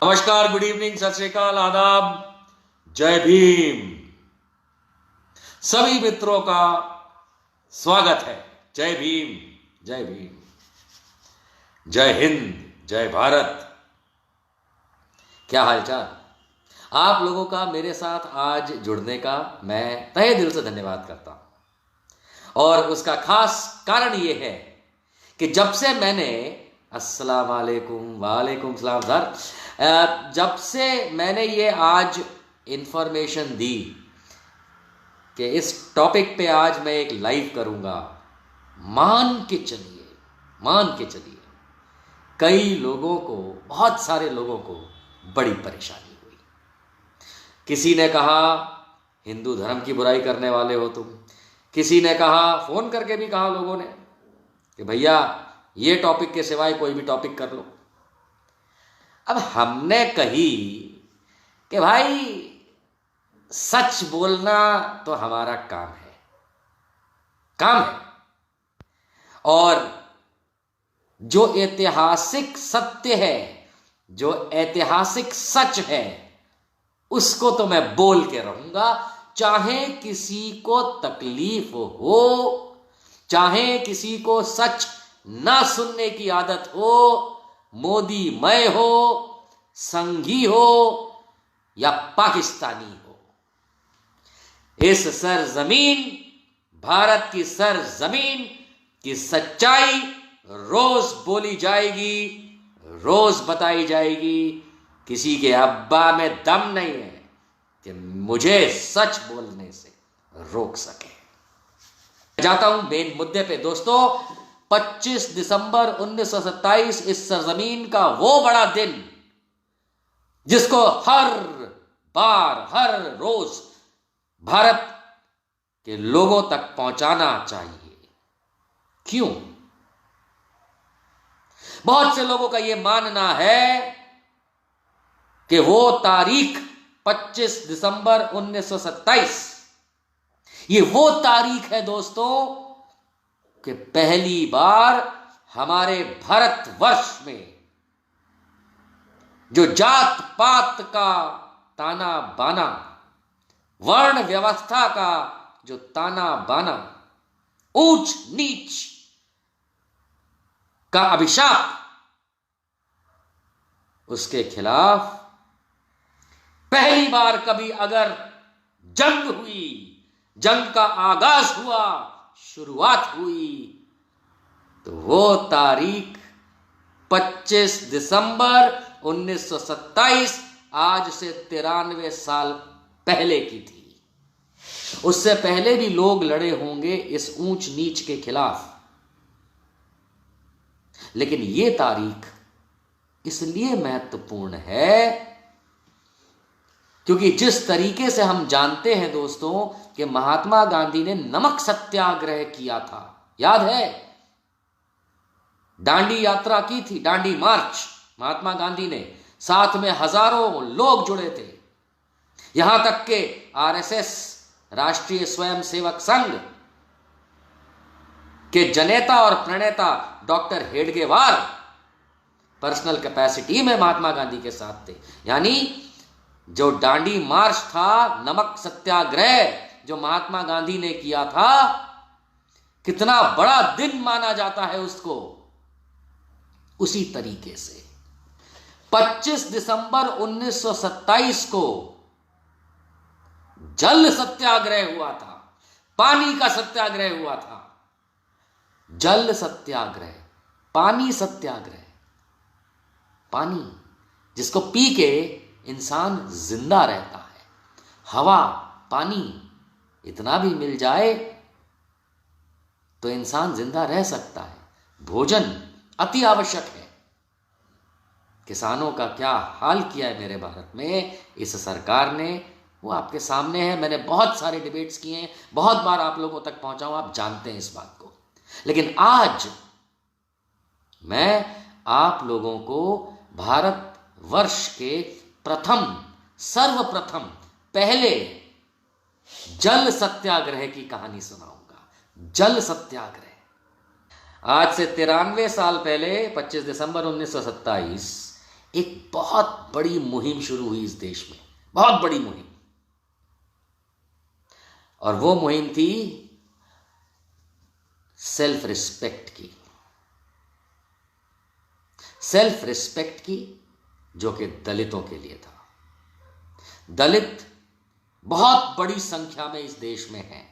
नमस्कार, good evening, सत श्री अकाल, आदाब, जय भीम। सभी मित्रों का स्वागत है। जय भीम, जय भीम, जय हिंद, जय भारत। क्या हालचाल? आप लोगों का मेरे साथ आज जुड़ने का मैं तहे दिल से धन्यवाद करता हूं। और उसका खास कारण यह है कि जब से मैंने अस्सलाम वालेकुम, वालेकुम सलाम सर, जब से मैंने ये आज इंफॉर्मेशन दी कि इस टॉपिक पे आज मैं एक लाइव करूंगा, मान के चलिए कई लोगों को, बहुत सारे लोगों को बड़ी परेशानी हुई। किसी ने कहा हिंदू धर्म की बुराई करने वाले हो तुम, किसी ने कहा, फोन करके भी कहा लोगों ने कि भैया ये टॉपिक के सिवाय कोई भी टॉपिक कर लो। अब हमने कही कि भाई सच बोलना तो हमारा काम है, और जो ऐतिहासिक सत्य है, जो ऐतिहासिक सच है, उसको तो मैं बोल के रहूंगा, चाहे किसी को तकलीफ हो, चाहे किसी को सच ना सुनने की आदत हो, मोदी मय हो, संघी हो या पाकिस्तानी हो। इस सरजमीन, भारत की सरजमीन की सच्चाई रोज बोली जाएगी, रोज बताई जाएगी। किसी के अब्बा में दम नहीं है कि मुझे सच बोलने से रोक सके। जाता हूं मेन मुद्दे पे दोस्तों। 25 दिसंबर 1927 इस सरजमीन का वो बड़ा दिन जिसको हर बार, हर रोज भारत के लोगों तक पहुंचाना चाहिए। क्यों? बहुत से लोगों का यह मानना है कि वो तारीख 25 दिसंबर 1927 ये वो तारीख है दोस्तों कि पहली बार हमारे भारतवर्ष में जो जात पात का ताना बाना, वर्ण व्यवस्था का जो ताना बाना, ऊंच नीच का अभिशाप, उसके खिलाफ पहली बार कभी अगर जंग हुई, जंग का आगाज हुआ, शुरुआत हुई, तो वो तारीख 25 दिसंबर 1927 आज से 93 साल पहले की थी। उससे पहले भी लोग लड़े होंगे इस ऊंच नीच के खिलाफ, लेकिन ये तारीख इसलिए महत्वपूर्ण है क्योंकि जिस तरीके से हम जानते हैं दोस्तों कि महात्मा गांधी ने नमक सत्याग्रह किया था, याद है? दांडी यात्रा की थी, दांडी मार्च महात्मा गांधी ने, साथ में हजारों लोग जुड़े थे। यहां तक के आरएसएस, राष्ट्रीय स्वयंसेवक संघ के जनेता और प्रणेता डॉक्टर हेडगेवार पर्सनल कैपेसिटी में महात्मा गांधी के साथ थे। यानी जो दांडी मार्च था, नमक सत्याग्रह जो महात्मा गांधी ने किया था, कितना बड़ा दिन माना जाता है उसको। उसी तरीके से 25 दिसंबर 1927 को जल सत्याग्रह हुआ था, पानी का सत्याग्रह हुआ था। जल सत्याग्रह, पानी सत्याग्रह, पानी जिसको पी के इंसान जिंदा रहता है। हवा, पानी इतना भी मिल जाए तो इंसान जिंदा रह सकता है। भोजन अति आवश्यक है। किसानों का क्या हाल किया है मेरे भारत में इस सरकार ने, वो आपके सामने है। मैंने बहुत सारे डिबेट्स किए हैं, बहुत बार आप लोगों तक पहुंचा हूं, आप जानते हैं इस बात को। लेकिन आज मैं आप लोगों को भारतवर्ष के सर्वप्रथम पहले जल सत्याग्रह की कहानी सुनाऊंगा। जल सत्याग्रह आज से 93 साल पहले 25 दिसंबर 1927 एक बहुत बड़ी मुहिम शुरू हुई इस देश में, बहुत बड़ी मुहिम। और वो मुहिम थी सेल्फ रिस्पेक्ट की, सेल्फ रिस्पेक्ट की, जो कि दलितों के लिए था। दलित बहुत बड़ी संख्या में इस देश में हैं।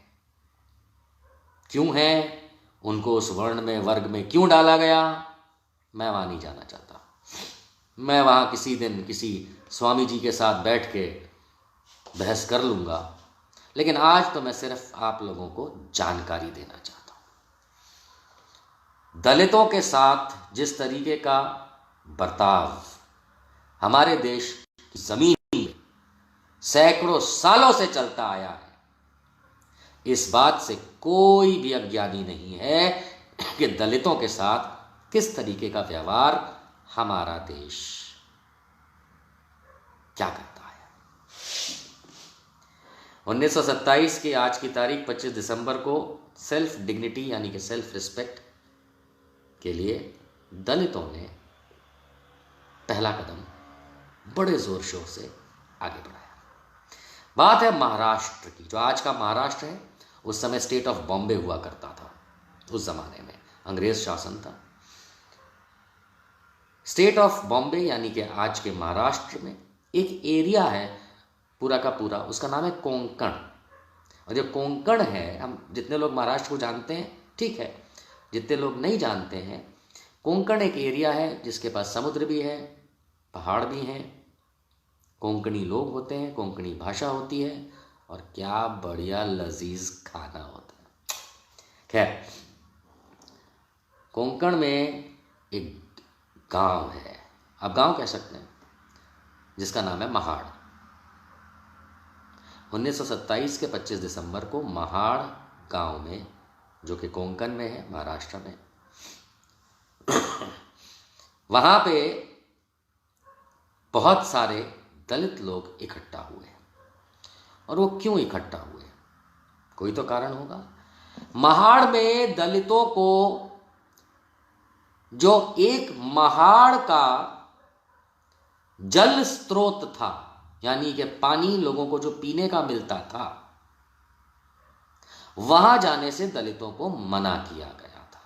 क्यों है, उनको उस वर्ण में, वर्ग में क्यों डाला गया, मैं वहां नहीं जाना चाहता। मैं वहां किसी दिन किसी स्वामी जी के साथ बैठ के बहस कर लूंगा, लेकिन आज तो मैं सिर्फ आप लोगों को जानकारी देना चाहता हूं। दलितों के साथ जिस तरीके का बर्ताव हमारे देश की जमीन में सैकड़ों सालों से चलता आया है, इस बात से कोई भी अज्ञानी नहीं है कि दलितों के साथ किस तरीके का व्यवहार हमारा देश क्या करता है। 1927 की आज की तारीख 25 दिसंबर को सेल्फ डिग्निटी यानी कि सेल्फ रिस्पेक्ट के लिए दलितों ने पहला कदम बड़े जोर शोर से आगे बढ़ाया। बात है महाराष्ट्र की। जो आज का महाराष्ट्र है, उस समय स्टेट ऑफ बॉम्बे हुआ करता था। उस जमाने में अंग्रेज शासन था। स्टेट ऑफ बॉम्बे यानी कि आज के महाराष्ट्र में एक एरिया है पूरा का पूरा, उसका नाम है कोंकण। और जो कोंकण है, हम जितने लोग महाराष्ट्र को जानते हैं ठीक है, जितने लोग नहीं जानते हैं, कोंकण एक एरिया है जिसके पास समुद्र भी है, पहाड़ भी हैं, कोंकणी लोग होते हैं, कोंकणी भाषा होती है, और क्या बढ़िया लजीज खाना होता है। खैर, कोंकण में एक गांव है, आप गांव कह सकते हैं, जिसका नाम है महाड़। 1927 के 25 दिसंबर को महाड़ गांव में, जो कि कोंकण में है, महाराष्ट्र में, वहां पे बहुत सारे दलित लोग इकट्ठा हुए। और वो क्यों इकट्ठा हुए, कोई तो कारण होगा। महाड़ में दलितों को जो एक महाड़ का जल स्रोत था, यानी कि पानी लोगों को जो पीने का मिलता था, वहां जाने से दलितों को मना किया गया था।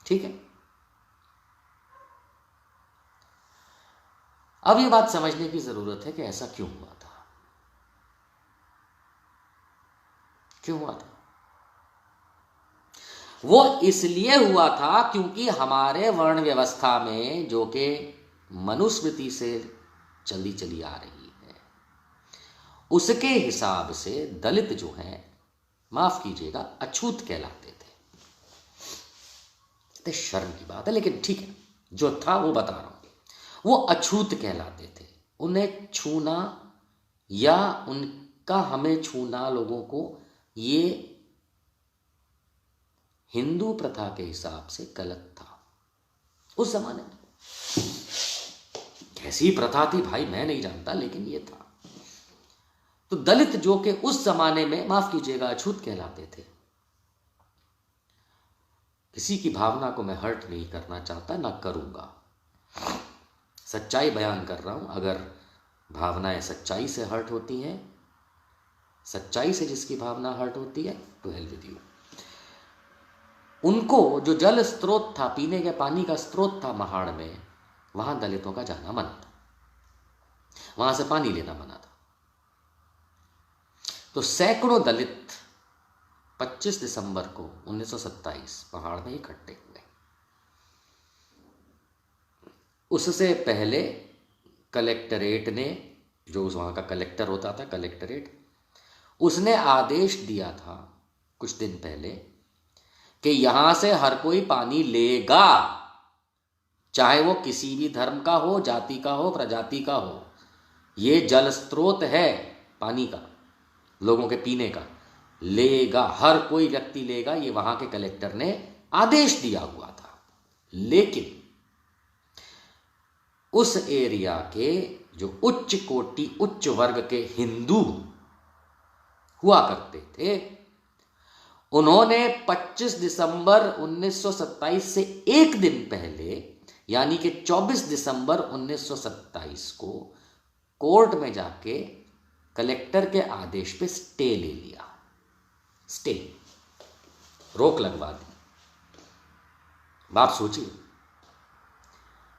ठीक है। अब ये बात समझने की जरूरत है कि ऐसा क्यों हुआ था, क्यों हुआ था। वो इसलिए हुआ था क्योंकि हमारे वर्ण व्यवस्था में, जो कि मनुस्मृति से चली आ रही है, उसके हिसाब से दलित जो हैं, माफ कीजिएगा, अछूत कहलाते थे। तो शर्म की बात है, लेकिन ठीक है, जो था वो बता रहा हूं। वो अछूत कहलाते थे। उन्हें छूना या उनका हमें छूना लोगों को, ये हिंदू प्रथा के हिसाब से गलत था उस जमाने में। कैसी प्रथा थी भाई मैं नहीं जानता, लेकिन ये था। तो दलित जो कि उस जमाने में, माफ कीजिएगा, अछूत कहलाते थे। किसी की भावना को मैं हर्ट नहीं करना चाहता, ना करूंगा, सच्चाई बयान कर रहा हूं। अगर भावनाएं सच्चाई से हर्ट होती हैं, सच्चाई से जिसकी भावना हर्ट होती है, टू हेल विद यू। उनको जो जल स्रोत था, पीने के पानी का स्रोत था महाड़ में, वहां दलितों का जाना मना था, वहां से पानी लेना मना था। तो सैकड़ों दलित 25 दिसंबर को 1927 पहाड़ में इकट्ठे हुए। उससे पहले कलेक्टरेट ने, जो वहाँ का कलेक्टर होता था, कलेक्टरेट, उसने आदेश दिया था कुछ दिन पहले कि यहाँ से हर कोई पानी लेगा, चाहे वो किसी भी धर्म का हो, जाति का हो, प्रजाति का हो। ये जल स्रोत है पानी का, लोगों के पीने का, लेगा, हर कोई व्यक्ति लेगा। ये वहाँ के कलेक्टर ने आदेश दिया हुआ था। लेकिन उस एरिया के जो उच्च कोटि, उच्च वर्ग के हिंदू हुआ करते थे, उन्होंने 25 दिसंबर 1927 से एक दिन पहले यानी कि 24 दिसंबर 1927 को कोर्ट में जाके कलेक्टर के आदेश पे स्टे ले लिया। स्टे, रोक लगवा दी। आप सोचिए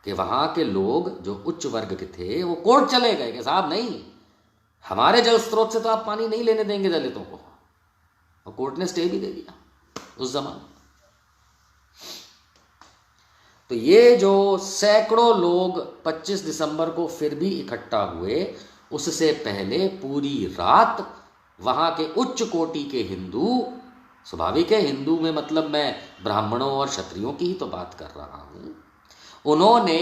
कि वहां के लोग जो उच्च वर्ग के थे वो कोर्ट चले गए कि साहब नहीं, हमारे जल स्रोत से तो आप पानी नहीं लेने देंगे दलितों को, और कोर्ट ने स्टे भी दे दिया उस जमाने। तो ये जो सैकड़ों लोग 25 दिसंबर को फिर भी इकट्ठा हुए, उससे पहले पूरी रात वहां के उच्च कोटि के हिंदू, स्वाभाविक है हिंदू में मतलब मैं ब्राह्मणों और क्षत्रियों की ही तो बात कर रहा हूं, उन्होंने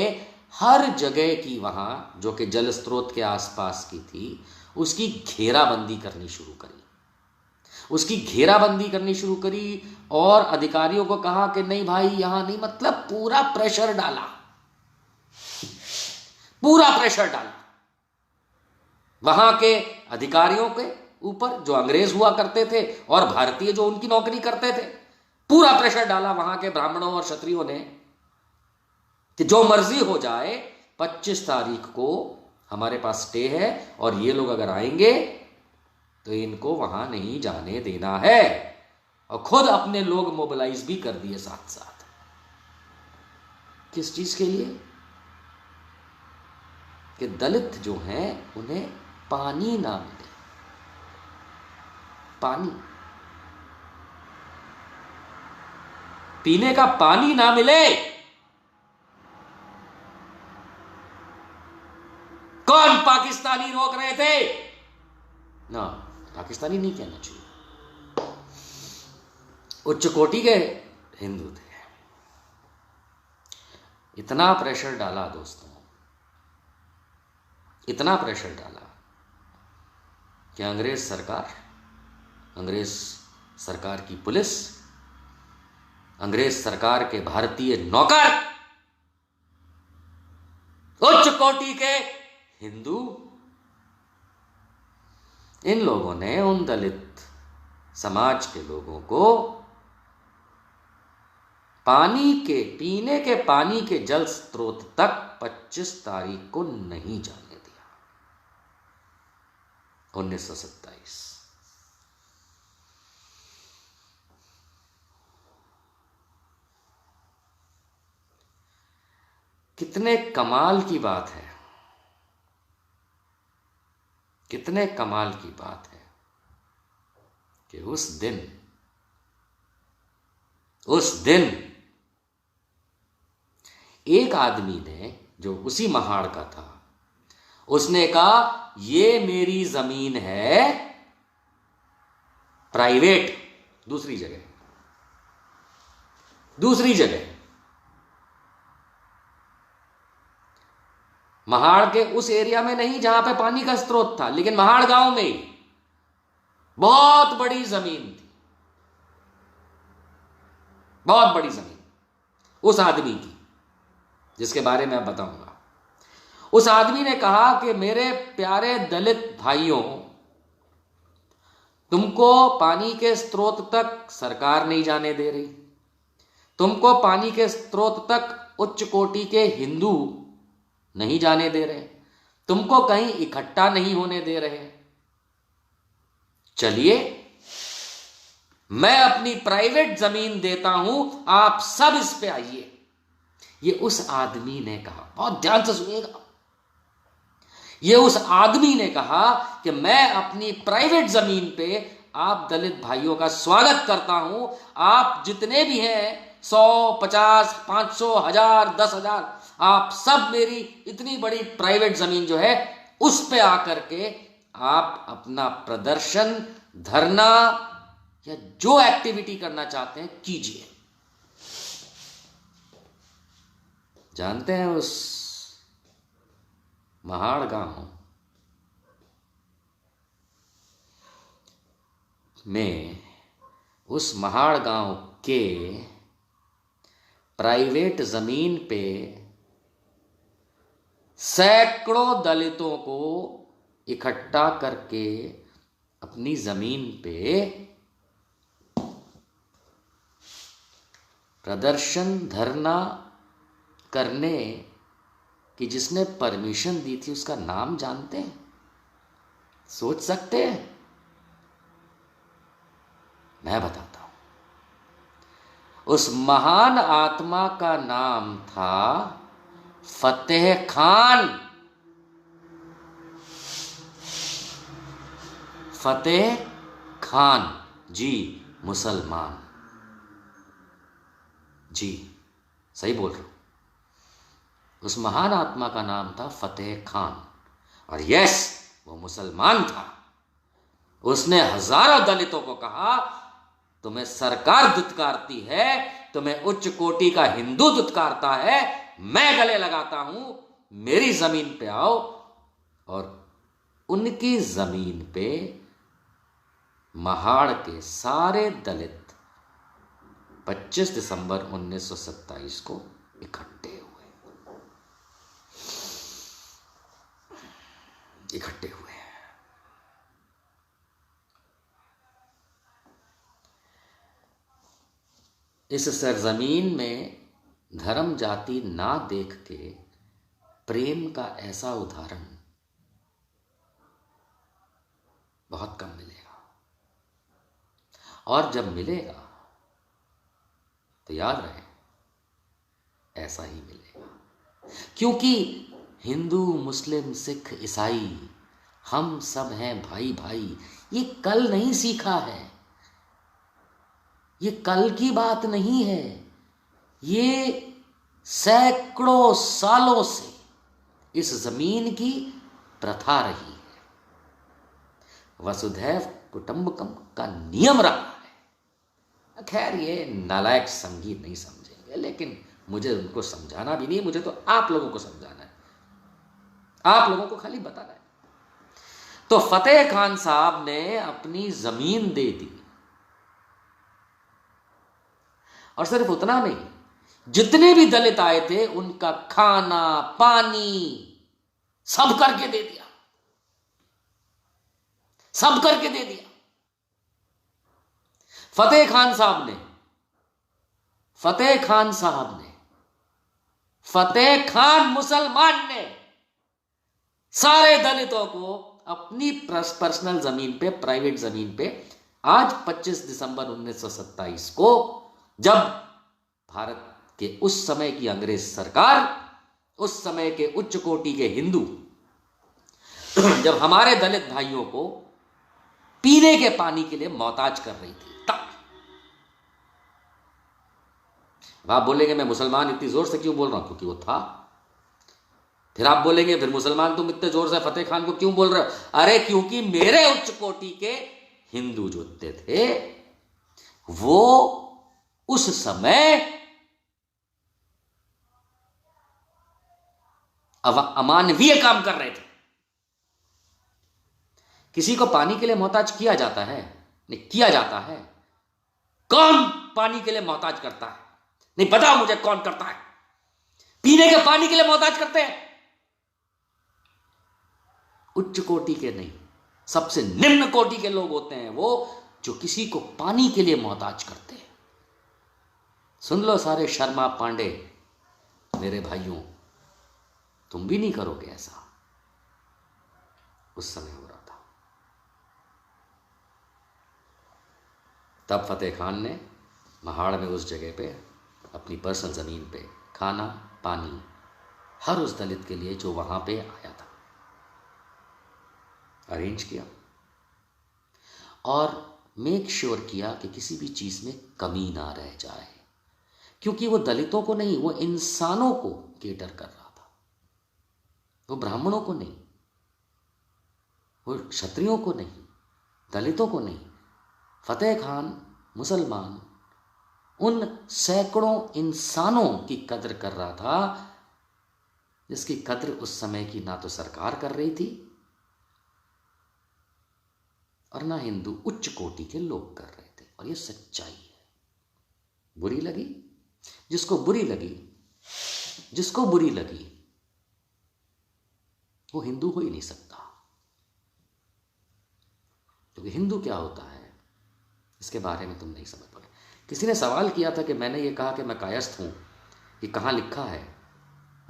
हर जगह की वहां जो कि जल स्रोत के आसपास की थी उसकी घेराबंदी करनी शुरू करी। उसकी घेराबंदी करनी शुरू करी और अधिकारियों को कहा कि नहीं भाई यहां नहीं, मतलब पूरा प्रेशर डाला, पूरा प्रेशर डाला वहां के अधिकारियों के ऊपर जो अंग्रेज हुआ करते थे और भारतीय जो उनकी नौकरी करते थे। पूरा प्रेशर डाला वहां के ब्राह्मणों और क्षत्रियों ने कि जो मर्जी हो जाए, 25 तारीख को हमारे पास स्टे है और ये लोग अगर आएंगे तो इनको वहां नहीं जाने देना है। और खुद अपने लोग मोबिलाइज भी कर दिए साथ साथ। किस चीज के लिए? कि दलित जो हैं उन्हें पानी ना मिले। पानी, पीने का पानी ना मिले। कौन पाकिस्तानी रोक रहे थे? ना, पाकिस्तानी नहीं कहना चाहिए, उच्च कोटि के हिंदू थे। इतना प्रेशर डाला दोस्तों, इतना प्रेशर डाला कि अंग्रेज सरकार की पुलिस, अंग्रेज सरकार के भारतीय नौकर, उच्च कोटि के हिंदू, इन लोगों ने उन दलित समाज के लोगों को पानी के, पीने के पानी के जल स्रोत तक 25 तारीख को नहीं जाने दिया। 1927। कितने कमाल की बात है, कितने कमाल की बात है कि उस दिन एक आदमी ने, जो उसी महाड़ का था, उसने कहा ये मेरी जमीन है प्राइवेट, दूसरी जगह महाड़ के उस एरिया में नहीं जहां पे पानी का स्रोत था, लेकिन महाड़ गांव में ही बहुत बड़ी जमीन थी, बहुत बड़ी जमीन उस आदमी की, जिसके बारे में अब बताऊंगा। उस आदमी ने कहा कि मेरे प्यारे दलित भाइयों, तुमको पानी के स्रोत तक सरकार नहीं जाने दे रही, तुमको पानी के स्रोत तक उच्च कोटि के हिंदू नहीं जाने दे रहे, तुमको कहीं इकट्ठा नहीं होने दे रहे। चलिए मैं अपनी प्राइवेट जमीन देता हूं, आप सब इस पे आइए। ये उस आदमी ने कहा, बहुत ध्यान से सुनिएगा, ये उस आदमी ने कहा कि मैं अपनी प्राइवेट जमीन पे आप दलित भाइयों का स्वागत करता हूं। आप जितने भी हैं, 100, 50, 500, 1000, 10,000, आप सब मेरी इतनी बड़ी प्राइवेट जमीन जो है उस पे आकर के आप अपना प्रदर्शन, धरना या जो एक्टिविटी करना चाहते हैं कीजिए। जानते हैं उस महाड़ गांव में, उस महाड़ गांव के प्राइवेट जमीन पे सैकड़ों दलितों को इकट्ठा करके अपनी जमीन पे प्रदर्शन धरना करने की जिसने परमिशन दी थी उसका नाम जानते हैं? सोच सकते हैं? मैं बताता हूं। उस महान आत्मा का नाम था फतेह खान। फतेह खान जी, मुसलमान जी, सही बोल रहा हूं। उस महान आत्मा का नाम था फतेह खान, और यस, वो मुसलमान था। उसने हजारों दलितों को कहा, तुम्हें सरकार दुत्कारती है, तुम्हें उच्च कोटि का हिंदू दुत्कारता है, मैं गले लगाता हूं, मेरी जमीन पे आओ। और उनकी जमीन पे महाड़ के सारे दलित 25 दिसंबर 1927 को इकट्ठे हुए। इस सरजमीन में धर्म जाति ना देख के प्रेम का ऐसा उदाहरण बहुत कम मिलेगा, और जब मिलेगा तो याद रहे ऐसा ही मिलेगा। क्योंकि हिंदू, मुस्लिम, सिख, ईसाई हम सब हैं भाई भाई। ये कल नहीं सीखा है, ये कल की बात नहीं है, ये सैकड़ों सालों से इस जमीन की प्रथा रही है। वसुधैव कुटुंबकम का नियम रहा है। खैर, ये नालायक संगीत नहीं समझेंगे, लेकिन मुझे उनको समझाना भी नहीं, मुझे तो आप लोगों को समझाना है, आप लोगों को खाली बताना है। तो फतेह खान साहब ने अपनी जमीन दे दी, और सिर्फ उतना नहीं, जितने भी दलित आए थे उनका खाना पानी सब करके दे दिया, सब करके दे दिया। फतेह खान साहब ने, फतेह खान मुसलमान ने सारे दलितों को अपनी पर्सनल जमीन पे, प्राइवेट जमीन पे, आज 25 दिसंबर 1927 को, जब भारत के उस समय की अंग्रेज सरकार, उस समय के उच्च कोटि के हिंदू जब हमारे दलित भाइयों को पीने के पानी के लिए मोहताज कर रही थी, तब आप बोलेंगे मैं मुसलमान इतनी जोर से क्यों बोल रहा हूं? क्योंकि वो था। फिर आप बोलेंगे फिर मुसलमान तुम इतने जोर से फतेह खान को क्यों बोल रहे हो? अरे क्योंकि मेरे उच्च कोटि के हिंदू जो थे वो उस समय अमानवीय काम कर रहे थे। किसी को पानी के लिए मोहताज किया जाता है? नहीं किया जाता है। कौन पानी के लिए मोहताज करता है? नहीं बताओ मुझे कौन करता है? पीने के पानी के लिए मोहताज करते हैं उच्च कोटि के नहीं, सबसे निम्न कोटि के लोग होते हैं वो, जो किसी को पानी के लिए मोहताज करते हैं। सुन लो सारे शर्मा पांडे मेरे भाइयों, तुम भी नहीं करोगे ऐसा। उस समय हो रहा था। तब फतेह खान ने महाड़ में उस जगह पे अपनी पर्सनल जमीन पे खाना पानी हर उस दलित के लिए जो वहां पे आया था अरेंज किया, और मेक श्योर किया कि किसी भी चीज में कमी ना रह जाए। क्योंकि वो दलितों को नहीं, वो इंसानों को केटर कर रहा था, वो ब्राह्मणों को नहीं, वो क्षत्रियों को नहीं, दलितों को नहीं। फतेह खान मुसलमान उन सैकड़ों इंसानों की कद्र कर रहा था जिसकी कद्र उस समय की ना तो सरकार कर रही थी और ना हिंदू उच्च कोटि के लोग कर रहे थे। और ये सच्चाई है। बुरी लगी जिसको बुरी लगी, जिसको बुरी लगी वो हिंदू हो ही नहीं सकता। क्योंकि हिंदू क्या होता है इसके बारे में तुम नहीं समझ पाए। किसी ने सवाल किया था कि मैंने ये कहा कि मैं कायस्थ हूँ, कि कहाँ लिखा है।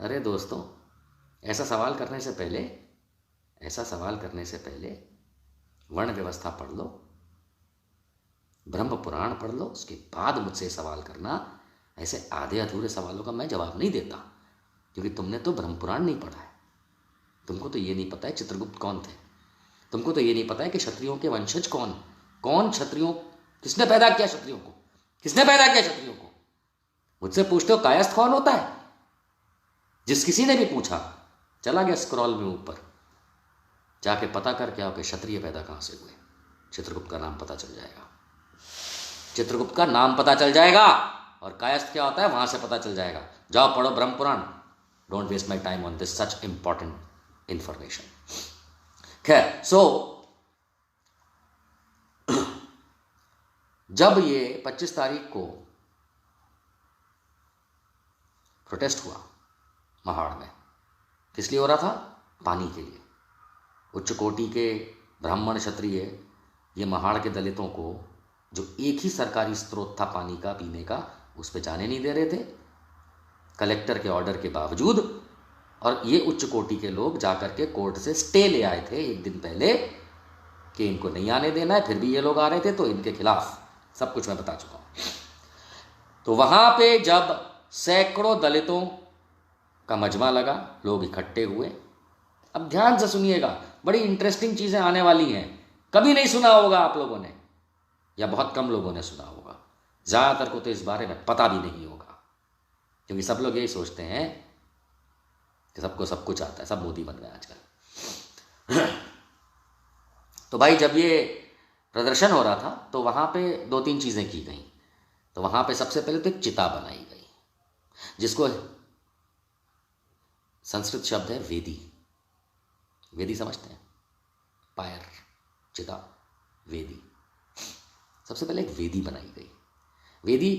अरे दोस्तों, ऐसा सवाल करने से पहले वर्ण व्यवस्था पढ़ लो, ब्रह्म पुराण पढ़ लो, उसके बाद मुझसे सवाल करना। ऐसे आधे अधूरे सवालों का मैं जवाब नहीं देता, क्योंकि तुमने तो ब्रह्म पुराण नहीं पढ़ा है। तुमको तो ये नहीं पता है चित्रगुप्त कौन थे, तुमको तो ये नहीं पता है कि क्षत्रियों के वंशज कौन क्षत्रियों, किसने पैदा किया क्षत्रियों को। मुझसे पूछते हो कायस्थ कौन होता है? जिस किसी ने भी पूछा, चला गया स्क्रॉल में ऊपर, जाके पता करके आओ कि क्षत्रिय पैदा कहां से हुए। चित्रगुप्त का नाम पता चल जाएगा, और कायस्थ क्या होता है वहां से पता चल जाएगा। जाओ पढ़ो Brahma Purana. Don't waste my time on this such important information. खैर, जब ये 25 तारीख को प्रोटेस्ट हुआ महाड़ में, किस लिए हो रहा था? पानी के लिए। उच्च कोटि के ब्राह्मण क्षत्रिय ये महाड़ के दलितों को, जो एक ही सरकारी स्रोत था पानी का पीने का, उस पर जाने नहीं दे रहे थे कलेक्टर के ऑर्डर के बावजूद। और ये उच्च कोटि के लोग जाकर के कोर्ट से स्टे ले आए थे एक दिन पहले कि इनको नहीं आने देना है, फिर भी ये लोग आ रहे थे, तो इनके खिलाफ सब कुछ मैं बता चुका हूं। तो वहां पे जब सैकड़ों दलितों का मजमा लगा, लोग इकट्ठे हुए। अब ध्यान से सुनिएगा, बड़ी इंटरेस्टिंग चीजें आने वाली हैं। कभी नहीं सुना होगा आप लोगों ने, या बहुत कम लोगों ने सुना होगा। ज्यादातर को तो इस बारे में पता भी नहीं होगा, क्योंकि सब लोग यही सोचते हैं कि सबको सब कुछ आता है, सब मोदी बन गए आजकल। तो भाई, जब ये प्रदर्शन हो रहा था तो वहां पे 2-3 चीजें की गई। तो वहां पे सबसे पहले तो एक चिता बनाई गई, जिसको संस्कृत शब्द है वेदी समझते हैं? पायर, चिता, वेदी। सबसे पहले एक वेदी बनाई गई। वेदी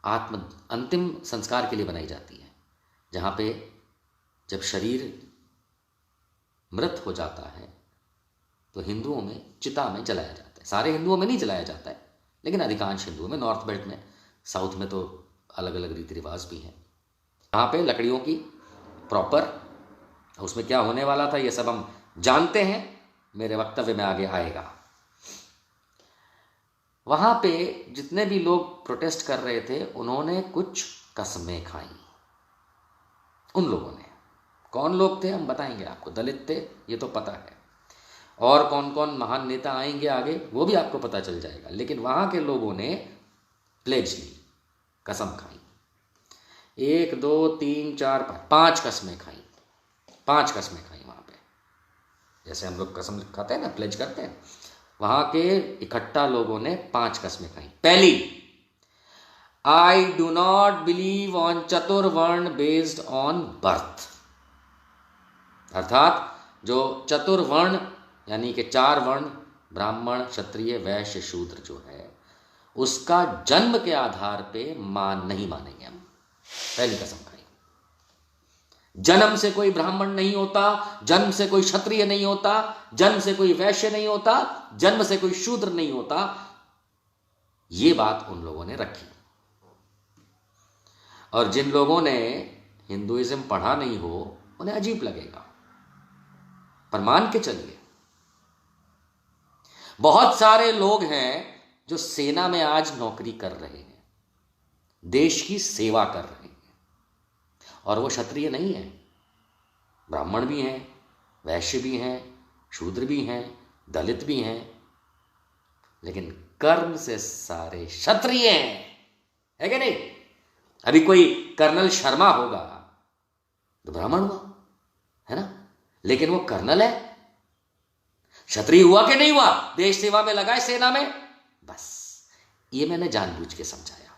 अंतिम संस्कार के लिए बनाई जाती है, जहां पे जब शरीर मृत हो जाता है तो हिंदुओं में चिता में जलाया जाता है। सारे हिंदुओं में नहीं जलाया जाता है, लेकिन अधिकांश हिंदुओं में, नॉर्थ बेल्ट में, साउथ में तो अलग अलग रीति रिवाज भी हैं। यहाँ पे लकड़ियों की प्रॉपर, उसमें क्या होने वाला था ये सब हम जानते हैं, मेरे वक्तव्य में आगे आएगा। वहां पे जितने भी लोग प्रोटेस्ट कर रहे थे, उन्होंने कुछ कस्में खाई। उन लोगों ने, कौन लोग थे हम बताएंगे आपको। दलित थे ये तो पता है, और कौन कौन महान नेता आएंगे आगे वो भी आपको पता चल जाएगा। लेकिन वहां के लोगों ने प्लेज ली, कसम खाई। 1 2 3 4 5 कसमें खाई। 5 कसमें खाई वहां पे, जैसे हम लोग कसम खाते हैं ना, प्लेज करते हैं। वहां के इकट्ठा लोगों ने 5 कसमें खाई। पहली, I do not believe on chaturvarna based on birth. अर्थात जो चतुर्वर्ण यानी कि 4 वर्ण, ब्राह्मण, क्षत्रिय, वैश्य, शूद्र जो है, उसका जन्म के आधार पे नहीं मानेंगे हम। पहली कसम खाई। जन्म से कोई ब्राह्मण नहीं होता, जन्म से कोई क्षत्रिय नहीं होता, जन्म से कोई वैश्य नहीं होता, जन्म से कोई शूद्र नहीं होता। ये बात उन लोगों ने रखी। और जिन लोगों ने हिंदुइज्म पढ़ा नहीं हो, उन्हें अजीब लगेगा, पर मान के चलिए, बहुत सारे लोग हैं जो सेना में आज नौकरी कर रहे हैं, देश की सेवा कर रहे हैं, और वो क्षत्रिय नहीं है। ब्राह्मण भी हैं, वैश्य भी हैं, शूद्र भी हैं, दलित भी हैं, लेकिन कर्म से सारे क्षत्रिय हैं, है कि नहीं? अभी कोई कर्नल शर्मा होगा तो ब्राह्मण हुआ, है ना, लेकिन वो कर्नल है। क्षत्रिय हुआ कि नहीं हुआ? देश सेवा में लगा है, सेना में। बस ये मैंने जानबूझ के समझाया।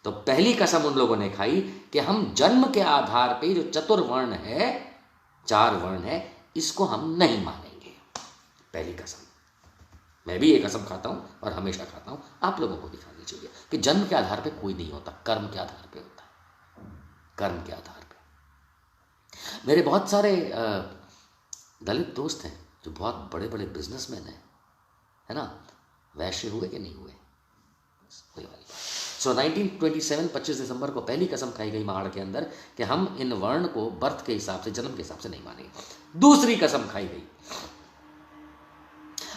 तो पहली कसम उन लोगों ने खाई कि हम जन्म के आधार पे जो चतुर्वर्ण है, 4 वर्ण है, इसको हम नहीं मानेंगे। पहली कसम। मैं भी ये कसम खाता हूं और हमेशा खाता हूं, आप लोगों को भी खानी चाहिए कि जन्म के आधार पे कोई नहीं होता, कर्म के आधार पे होता है। कर्म के आधार पे। मेरे बहुत सारे दलित दोस्त हैं जो बहुत बड़े बड़े बिजनेसमैन हैं, है ना। वैश्य हुए कि नहीं हुए? वही वाली बात। सो 1927 25 दिसंबर को पहली कसम खाई गई महाड़ के अंदर कि हम इन वर्ण को बर्थ के हिसाब से, जन्म के हिसाब से नहीं मानेंगे। दूसरी कसम खाई गई,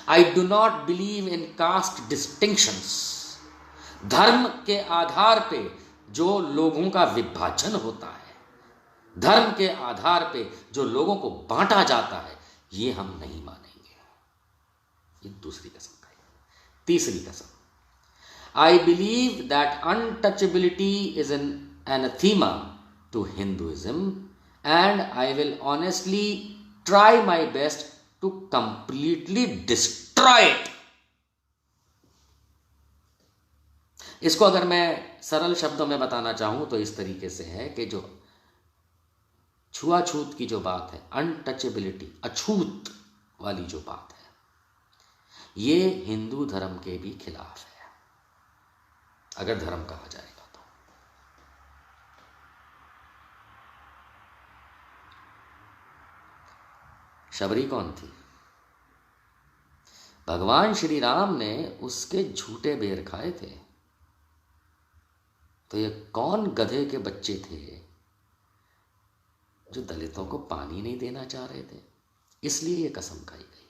I do not believe in caste distinctions. धर्म के आधार पे जो लोगों का विभाजन होता है, धर्म के आधार पे जो लोगों को बांटा जाता है, ये हम नहीं मानेंगे। ये दूसरी कसम खाई। तीसरी कसम, I believe that untouchability is an anathema to Hinduism and I will honestly try my best to completely destroy it. इसको अगर मैं सरल शब्दों में बताना चाहूं तो इस तरीके से है कि जो छुआछूत की जो बात है, अनटचेबिलिटी, अछूत वाली जो बात है, ये हिंदू धर्म के भी खिलाफ है, अगर धर्म कहा जाएगा तो। शबरी कौन थी? भगवान श्री राम ने उसके झूठे बेर खाए थे। तो ये कौन गधे के बच्चे थे जो दलितों को पानी नहीं देना चाह रहे थे? इसलिए ये कसम खाई गई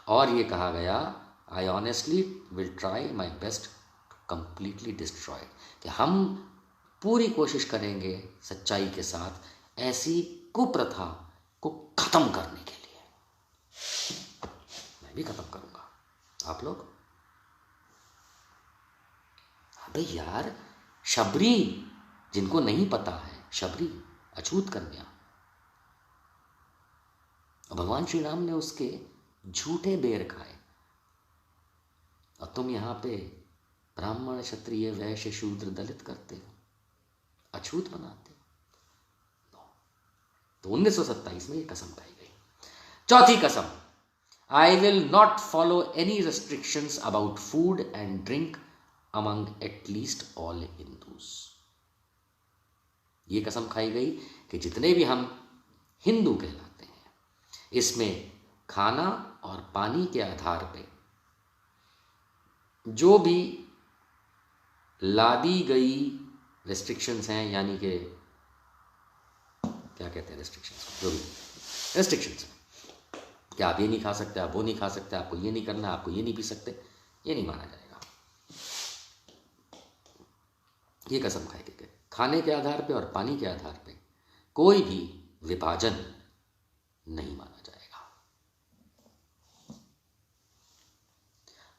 और ये कहा गया, I honestly will try my best to completely destroy, कि हम पूरी कोशिश करेंगे सच्चाई के साथ ऐसी कुप्रथा को खत्म करने के लिए। मैं भी खत्म करूंगा, आप लोग? अबे यार, शबरी, जिनको नहीं पता है, शबरी अछूत कन्या, भगवान श्री राम ने उसके झूठे बेर खाए और तुम यहां पे ब्राह्मण, क्षत्रिय, वैश्य, शूद्र, दलित करते हो, अछूत बनाते हो। तो 1927 में ये कसम खाई गई। चौथी कसम, I will not follow any restrictions about food and drink among at least all Hindus. ये कसम खाई गई कि जितने भी हम हिंदू कहलाते हैं, इसमें खाना और पानी के आधार पे जो भी लादी गई रेस्ट्रिक्शंस हैं, यानी कि क्या कहते हैं रेस्ट्रिक्शंस, जो भी रेस्ट्रिक्शंस हैं कि आप ये नहीं खा सकते, आप वो नहीं खा सकते, आपको ये नहीं करना, आपको ये नहीं पी सकते, ये नहीं माना जाएगा। ये कसम खाई गई। खाने के आधार पे और पानी के आधार पे कोई भी विभाजन नहीं माना जाएगा।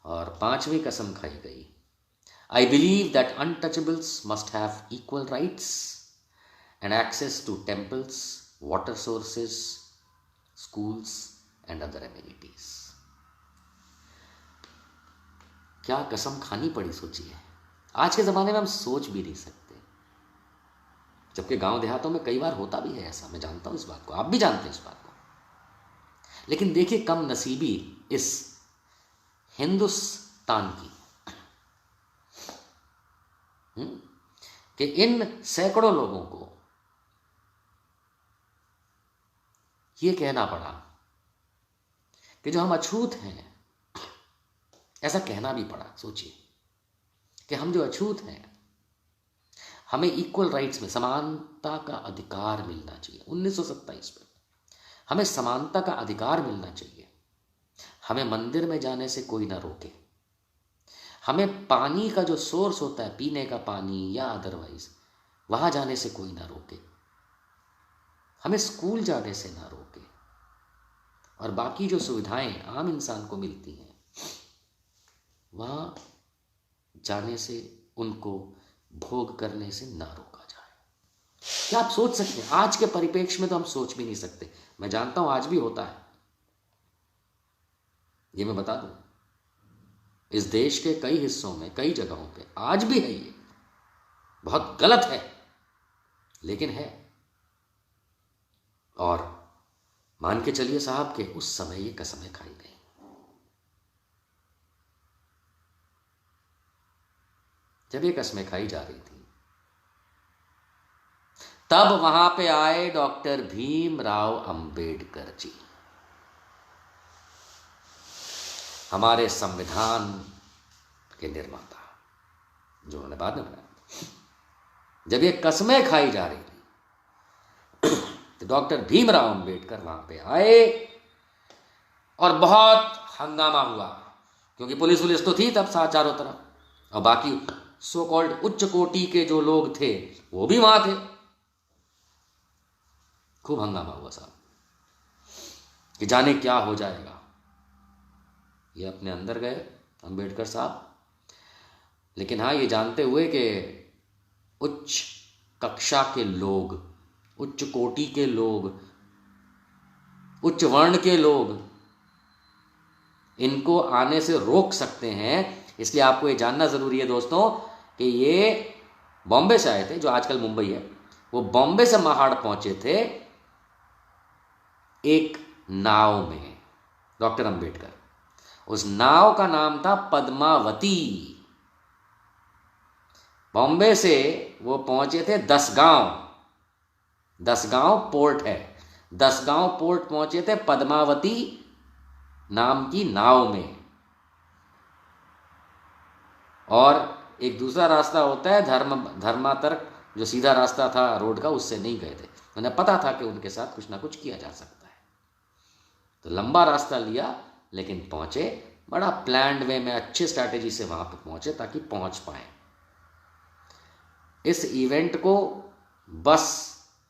और पांचवी कसम खाई गई, I believe that untouchables must have equal rights and access to temples, water sources, schools and other amenities. क्या कसम खानी पड़ी, सोचिए। आज के ज़माने में हम सोच भी नहीं सकते, जबकि गांव देहातों में कई बार होता भी है ऐसा। मैं जानता हूं इस बात को, आप भी जानते हैं इस बात को। लेकिन देखिए कम नसीबी इस हिंदुस्तान की कि इन सैकड़ों लोगों को यह कहना पड़ा कि जो हम अछूत हैं, ऐसा कहना भी पड़ा। सोचिए कि हम जो अछूत हैं, हमें इक्वल राइट्स में समानता का अधिकार मिलना चाहिए। 1927 में हमें समानता का अधिकार मिलना चाहिए। हमें मंदिर में जाने से कोई ना रोके, हमें पानी का जो सोर्स होता है, पीने का पानी या अदरवाइज, वहां जाने से कोई ना रोके, हमें स्कूल जाने से ना रोके, और बाकी जो सुविधाएं आम इंसान को मिलती हैं वहां जाने से, उनको भोग करने से ना रोका जाए। क्या आप सोच सकते हैं? आज के परिप्रेक्ष्य में तो हम सोच भी नहीं सकते। मैं जानता हूं आज भी होता है, ये मैं बता दूं, इस देश के कई हिस्सों में, कई जगहों पे आज भी है। ये बहुत गलत है, लेकिन है। और मान के चलिए साहब के उस समय ये कसमें खाई गई। जब ये कसमें खाई जा रही थी, तब वहां पे आए डॉक्टर भीमराव अंबेडकर जी। हमारे संविधान के निर्माता, जो उन्होंने बाद में बनाया। जब ये कस्में खाई जा रही थी तो डॉक्टर भीमराव अंबेडकर वहां पे आए और बहुत हंगामा हुआ, क्योंकि पुलिस तो थी तब साथ चारों तरफ, और बाकी सो कॉल्ड उच्च कोटि के जो लोग थे वो भी वहां थे। खूब हंगामा हुआ साहब कि जाने क्या हो जाएगा। ये अपने अंदर गए अंबेडकर साहब, लेकिन हाँ ये जानते हुए कि उच्च कक्षा के लोग, उच्च कोटि के लोग, उच्च वर्ण के लोग इनको आने से रोक सकते हैं। इसलिए आपको ये जानना जरूरी है दोस्तों कि ये बॉम्बे से आए थे, जो आजकल मुंबई है, वो बॉम्बे से महाड़ पहुंचे थे एक नाव में, डॉक्टर अंबेडकर। उस नाव का नाम था पद्मावती। बॉम्बे से वो पहुंचे थे दसगांव, दसगांव पोर्ट है, दसगांव पोर्ट पहुंचे थे पद्मावती नाम की नाव में। और एक दूसरा रास्ता होता है धर्मातर्क, जो सीधा रास्ता था रोड का, उससे नहीं गए थे। उन्हें पता था कि उनके साथ कुछ ना कुछ किया जा सकता है, तो लंबा रास्ता लिया, लेकिन पहुंचे बड़ा प्लान्ड वे में, अच्छे स्ट्रैटेजी से वहां पर पहुंचे ताकि पहुंच पाए। इस इवेंट को बस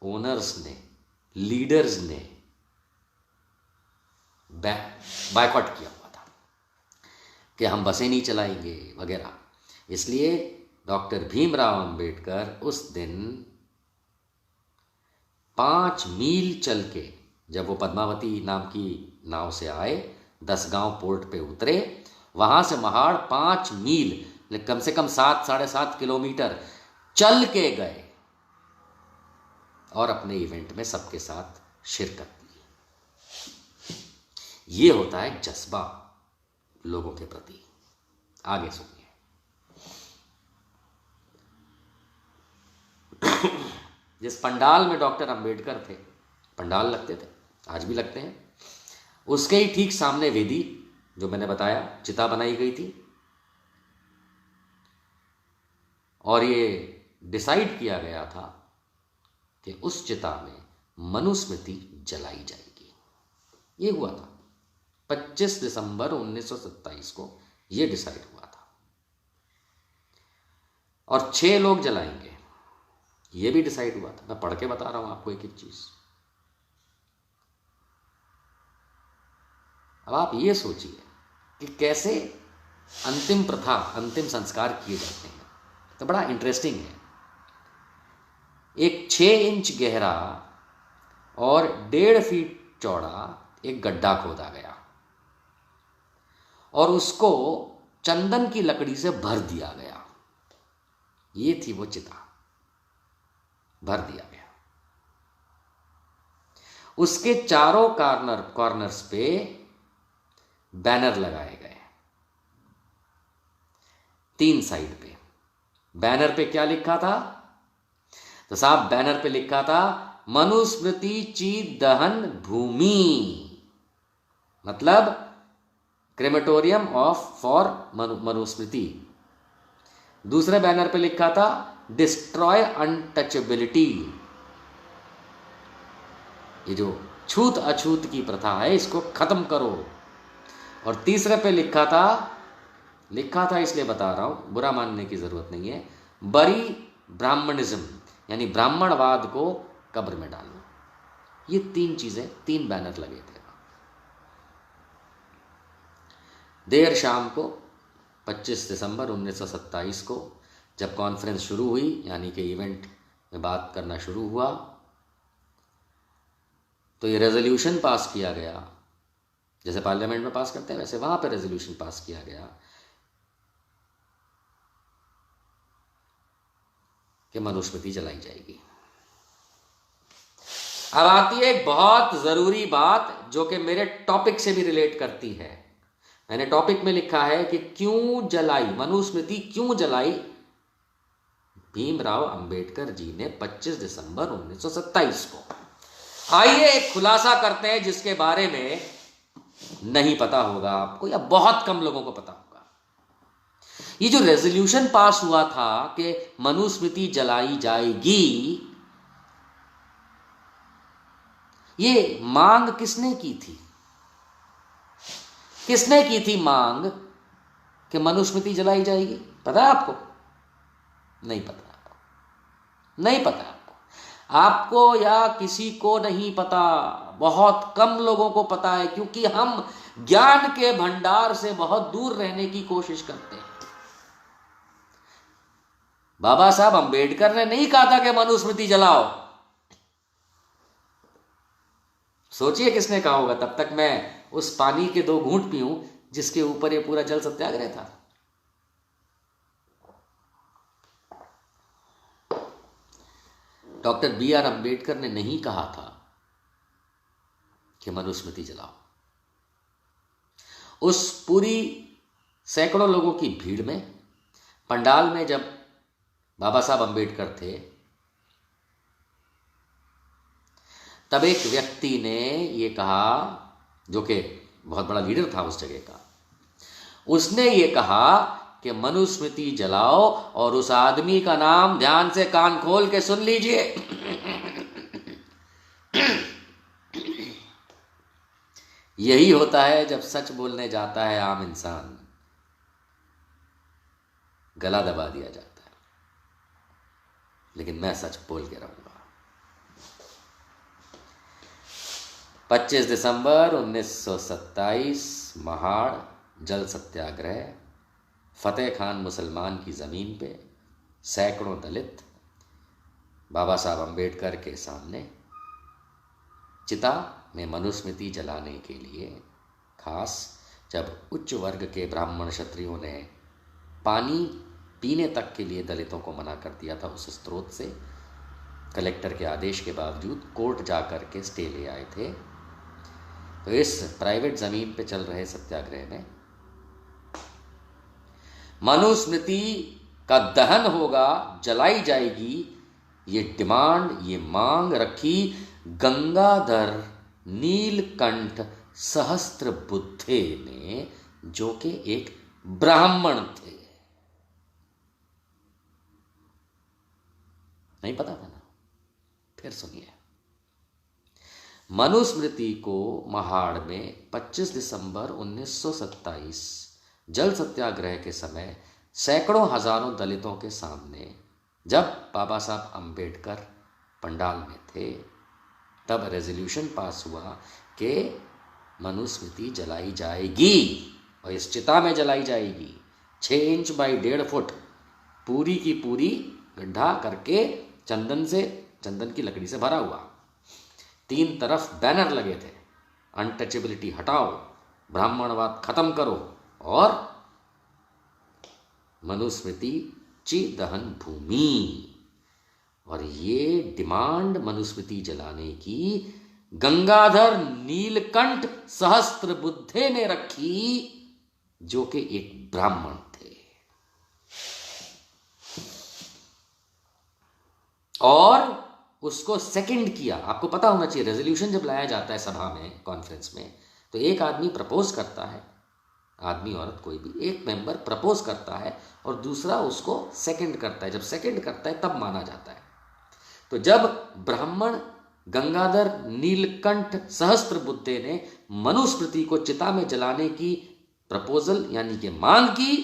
ओनर्स ने, लीडर्स ने बायकॉट किया हुआ था कि हम बसें नहीं चलाएंगे वगैरह। इसलिए डॉक्टर भीमराव अंबेडकर उस दिन 5 मील चल के, जब वो पद्मावती नाम की नाव से आए, दसगांव पोर्ट पे उतरे, वहां से महाड़ 5 मील, कम से कम 7 साढ़े 7 किलोमीटर चल के गए और अपने इवेंट में सबके साथ शिरकत की। ये होता है जज्बा लोगों के प्रति। आगे सुनिए। जिस पंडाल में डॉक्टर अंबेडकर थे, पंडाल लगते थे, आज भी लगते हैं, उसके ही ठीक सामने वेदी, जो मैंने बताया, चिता बनाई गई थी। और ये डिसाइड किया गया था कि उस चिता में मनुस्मृति जलाई जाएगी। ये हुआ था 25 दिसंबर 1927 को, ये डिसाइड हुआ था। और 6 लोग जलाएंगे, ये भी डिसाइड हुआ था। मैं पढ़ के बता रहा हूं आपको एक एक चीज। अब आप ये सोचिए कि कैसे अंतिम प्रथा, अंतिम संस्कार किए जाते हैं। तो बड़ा इंटरेस्टिंग है। एक 6 इंच गहरा और 1.5 फीट चौड़ा एक गड्ढा खोदा गया और उसको चंदन की लकड़ी से भर दिया गया। ये थी वो चिता, भर दिया गया। उसके चारों कॉर्नर्स पे बैनर लगाए गए, 3 साइड पे। बैनर पे क्या लिखा था? तो साहब बैनर पे लिखा था मनुस्मृति ची दहन भूमि, मतलब क्रेमेटोरियम फॉर मनुस्मृति। दूसरे बैनर पे लिखा था डिस्ट्रॉय अनटचेबिलिटी, ये जो छूत अछूत की प्रथा है इसको खत्म करो। और तीसरे पे लिखा था इसलिए बता रहा हूं, बुरा मानने की जरूरत नहीं है, बरी ब्राह्मणिज्म, यानी ब्राह्मणवाद को कब्र में डालो। ये 3 चीजें, 3 बैनर लगे थे। देर शाम को 25 दिसंबर 1927 को जब कॉन्फ्रेंस शुरू हुई, यानी कि इवेंट में बात करना शुरू हुआ, तो ये रेजोल्यूशन पास किया गया। जैसे पार्लियामेंट में पास करते हैं वैसे वहां पर रेजोल्यूशन पास किया गया कि मनुस्मृति जलाई जाएगी। अब आती है एक बहुत जरूरी बात जो कि मेरे टॉपिक से भी रिलेट करती है। मैंने टॉपिक में लिखा है कि क्यों जलाई मनुस्मृति, क्यों जलाई भीमराव अंबेडकर जी ने 25 दिसंबर 1927 को। आइए एक खुलासा करते हैं जिसके बारे में नहीं पता होगा आपको, या बहुत कम लोगों को पता होगा। ये जो रेजोल्यूशन पास हुआ था कि मनुस्मृति जलाई जाएगी, ये मांग किसने की थी? किसने की थी मांग कि मनुस्मृति जलाई जाएगी? पता है आपको? नहीं पता। नहीं पता आपको या किसी को नहीं पता। बहुत कम लोगों को पता है, क्योंकि हम ज्ञान के भंडार से बहुत दूर रहने की कोशिश करते हैं। बाबा साहब अंबेडकर ने नहीं कहा था कि मनुस्मृति जलाओ। सोचिए किसने कहा होगा। तब तक मैं उस पानी के 2 घूंट पीऊं जिसके ऊपर ये पूरा जल सत्याग्रह था। Doctor B.R. अंबेडकर ने नहीं कहा था कि मनुस्मृति जलाओ। उस पूरी सैकड़ों लोगों की भीड़ में, पंडाल में जब बाबा साहब अंबेडकर थे, तब एक व्यक्ति ने ये कहा, जो कि बहुत बड़ा लीडर था उस जगह का, उसने ये कहा कि मनुस्मृति जलाओ, और उस आदमी का नाम ध्यान से कान खोल के सुन लीजिए। यही होता है जब सच बोलने जाता है आम इंसान, गला दबा दिया जाता है। लेकिन मैं सच बोल के रहूंगा। 25 दिसंबर 1927 महाड़ जल सत्याग्रह, फतेह खान मुसलमान की ज़मीन पे सैकड़ों दलित बाबा साहब अंबेडकर के सामने चिता में मनुस्मृति जलाने के लिए, खास जब उच्च वर्ग के ब्राह्मण क्षत्रियों ने पानी पीने तक के लिए दलितों को मना कर दिया था, उस स्रोत से कलेक्टर के आदेश के बावजूद कोर्ट जा कर के स्टे ले आए थे। तो इस प्राइवेट ज़मीन पे चल रहे सत्याग्रह में मनुस्मृति का दहन होगा, जलाई जाएगी, ये डिमांड, ये मांग रखी गंगाधर नीलकंठ सहस्त्रबुद्धे ने, जो कि एक ब्राह्मण थे। नहीं पता था ना? फिर सुनिए। मनुस्मृति को महाड़ में 25 दिसंबर 1927 जल सत्याग्रह के समय सैकड़ों हजारों दलितों के सामने जब बाबा साहब अंबेडकर पंडाल में थे, तब रेजोल्यूशन पास हुआ कि मनुस्मृति जलाई जाएगी, और इस चिता में जलाई जाएगी। 6 इंच बाई 1.5 फुट पूरी की पूरी गड्ढा करके चंदन की लकड़ी से भरा हुआ, 3 तरफ बैनर लगे थे, अनटचेबिलिटी हटाओ, ब्राह्मणवाद खत्म करो, और मनुस्मृति ची दहन भूमि। और ये डिमांड मनुस्मृति जलाने की गंगाधर नीलकंठ सहस्त्रबुद्धे ने रखी, जो कि एक ब्राह्मण थे। और उसको सेकंड किया। आपको पता होना चाहिए, रेजोल्यूशन जब लाया जाता है सभा में, कॉन्फ्रेंस में, तो एक आदमी प्रपोज करता है, आदमी औरत कोई भी, एक मेंबर प्रपोज करता है और दूसरा उसको सेकंड करता है। जब सेकंड करता है तब माना जाता है। तो जब ब्राह्मण गंगाधर नीलकंठ सहस्त्रबुद्धे ने मनुस्मृति को चिता में जलाने की प्रपोजल यानी कि मांग की,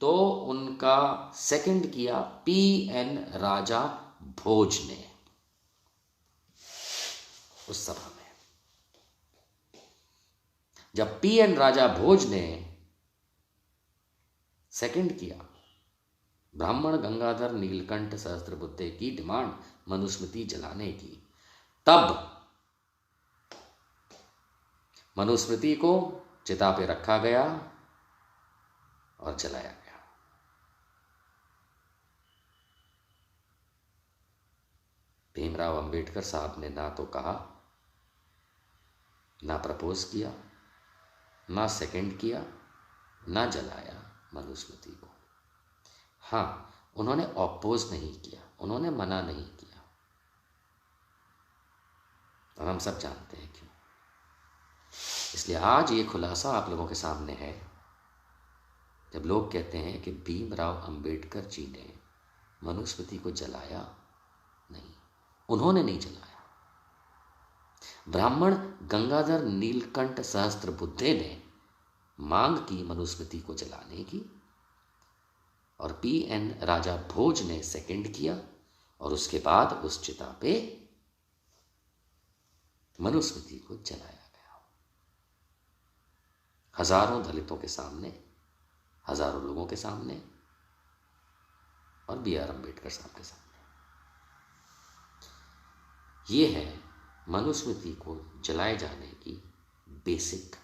तो उनका सेकंड किया P.N. राजा भोज ने उस सभा में। जब P.N. राजा भोज ने सेकंड किया ब्राह्मण गंगाधर नीलकंठ सहस्त्रबुद्धे की डिमांड मनुस्मृति जलाने की, तब मनुस्मृति को चिता पे रखा गया और जलाया गया। भीमराव अंबेडकर साहब ने ना तो कहा, ना प्रपोज किया, ना सेकंड किया, ना जलाया मनुस्मृति को। हाँ, उन्होंने ऑपोज नहीं किया, उन्होंने मना नहीं किया, और हम सब जानते हैं क्यों। इसलिए आज ये खुलासा आप लोगों के सामने है जब लोग कहते हैं कि भीमराव अंबेडकर जी ने मनुस्मृति को जलाया, नहीं, उन्होंने नहीं जलाया। ब्राह्मण गंगाधर नीलकंठ सहस्त्रबुद्धे ने मांग की मनुस्मृति को जलाने की, और पीएन राजा भोज ने सेकंड किया, और उसके बाद उस चिता पे मनुस्मृति को जलाया गया। हजारों दलितों के सामने, हजारों लोगों के सामने, और बी.आर. अम्बेडकर साहब के सामने। ये है मनुस्मृति को जलाए जाने की बेसिक